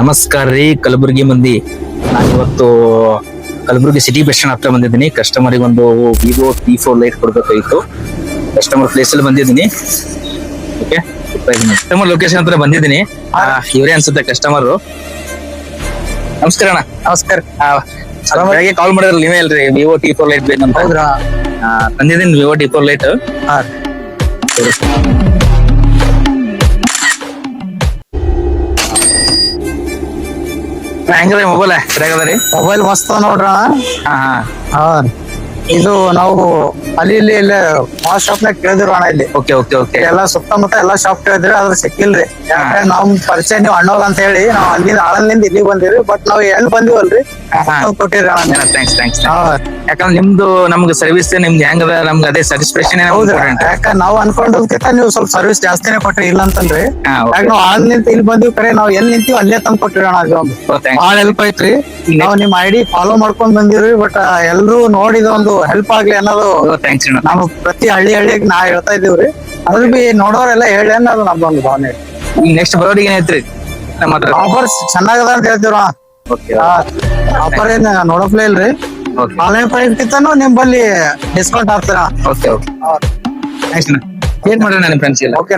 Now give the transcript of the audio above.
ನಮಸ್ಕಾರ ರೀ ಕಲಬುರಗಿ ಮಂದಿ. ನಾನು ಇವತ್ತು ಕಲಬುರಗಿ ಸಿಟಿ ಬಸ್ ಸ್ಟ್ಯಾಂಡ್ ಹತ್ರ ಬಂದಿದ್ದೀನಿ. ಕಸ್ಟಮರಿಗೆ ಒಂದು ವಿವೋ P4 ಲೈಟ್ ಕೊಡ್ಬೇಕಾಗಿತ್ತು. ಕಸ್ಟಮರ್ ಪ್ಲೇಸ್ ಅಲ್ಲಿ ಬಂದಿದ್ದೀನಿ. ಓಕೆ, ಕಸ್ಟಮರ್ ಲೊಕೇಶನ್ ಹತ್ರ ಬಂದಿದ್ದೀನಿ. ಇವರೇ ಅನ್ಸುತ್ತೆ ಕಸ್ಟಮರ್. ನಮಸ್ಕಾರ ಅಣ್ಣ. ನಮಸ್ಕಾರ. ಬೆಳಗ್ಗೆ ಕಾಲ್ ಮಾಡಿದ್ರಲ್ಲ ನೀವೇ ಅಲ್ರಿ ವಿವೋ T4 ಲೈಟ್ ಬೇಕಂತ? ಹೌದ್ರಾ? ತಂದಿದ್ದೀನಿ ವಿವೋ T4 ಲೈಟ್. ಹೆಂಗದ ಮೊಬೈಲ್? ಸರಿಯಾಗದ ರೀ ಮೊಬೈಲ್ ಮಸ್ತ್ ಅದ ನೋಡ್ರ. ಹಾ ಹಾ ಹಾ, ಇದು ನಾವು ಅಲ್ಲಿ ಇಲ್ಲಿ ಆ ಶಾಪ್ ನಾಗ ಕೇಳಿದ್ರು ಅಣ್ಣ. ಇಲ್ಲಿ ಓಕೆ ಓಕೆ ಓಕೆ. ಎಲ್ಲಾ ಸುತ್ತಮುತ್ತ ಎಲ್ಲಾ ಶಾಪ್ ಕೇಳಿದ್ರಿ, ಆದ್ರೆ ಸಿಕ್ಕಿಲ್ರಿ. ಯಾಕಂದ್ರೆ ನಮ್ ಪರಿಚಯ ನೀವು ಅಣ್ಣವ್ರ ಅಂತ ಹೇಳಿ ನಾವ್ ಅಲ್ಲಿಂದ ಆಳಂದಿಂದ ಇಲ್ಲಿ ಬಂದಿರಿ. ಬಟ್ ನಾವ್ ಎಲ್ಲಿ ಬಂದಿವಲ್ರಿ ಕೊಟ್ಟಿರಿ ಅಣ್ಣ. Thanks thanks. ಯಾಕಂದ್ರೆ ನಿಮ್ದು ನಮ್ಗೆ ಸರ್ವಿಸ್ ನಿಮ್ದು ಹೆಂಗದ ನಮ್ಗೆ ಅದೇ ಸ್ಯಾಟಿಸ್ಫ್ಯಾಕ್ಷನ್. ಹೌದ್ರಿ, ಯಾಕಂದ್ರೆ ನಾವ್ ಅನ್ಕೊಂಡದ್ಕಿಂತ ನೀವು ಸ್ವಲ್ಪ ಸರ್ವಿಸ್ ಜಾಸ್ತಿನೇ ಕೊಟ್ರಿ, ಇಲ್ಲ ಅಂತಲ್ರಿ. ಯಾಕೆ ನಾವ್ ಆಳಂದಿಂದ ಇಲ್ಲಿ ಬಂದಿವಿ, ಕರೆ ನಾವ್ ಎಲ್ಲಿ ನಿಂತೀವಿ ಅಲ್ಲೇ ತಂದ್ ಕೊಟ್ಟಿರಿ ಅಣ್ಣ. ಅದೊಂದು ಭಾಳ ಹೆಲ್ಪ್ ಐತ್ರಿ. ನಾವ್ ನಿಮ್ ಐಡಿ ಫಾಲೋ ಮಾಡ್ಕೊಂಡ್ ಬಂದಿವ್ರಿ. ಬಟ್ ಎಲ್ರು ನೋಡಿದ ಒಂದು ಹೆಲ್ಪ್ ಆಗ್ಲಿ ಅನ್ನೋದು ನಾವು ಪ್ರತಿ ಹಳ್ಳಿಗೆ ನಾ ಹೇಳ್ತಾ ಇದೀವ್ರಿ. ಅದ್ರ ಬಿ ನೋಡೋರೆಲ್ಲ ಹೇಳಿ ಅನ್ನೋದು ನಮ್ದೊಂದು ಭಾವನೆ. ನೆಕ್ಸ್ಟ್ ಬರೋರಿಗೆ ಏನೈತ್ರಿ ನಮ್ಮ ಹತ್ರ? ಆಫರ್ಸ್ ಚೆನ್ನಾಗದ ಅಂತ ಹೇಳ್ತೀವ್ರ. ಆಫರ್ ಏನ್ ನೋಡಪ್ಲೇ ಇಲ್ರಿ. ಆನ್ಲೈನ್ ಪ್ರೈಸ್ ಕಿಂತನೂ ನಿಮ್ಮಲ್ಲಿ ಡಿಸ್ಕೌಂಟ್ ಹಾಕ್ತೀರಾ? Okay okay. ನೆಕ್ಸ್ಟ್ ಏನ್ ಮಾಡೋಣ ನಿಮ್ಮ ಫ್ರೆಂಡ್ಸ್ ಎಲ್ಲ? ಓಕೆ.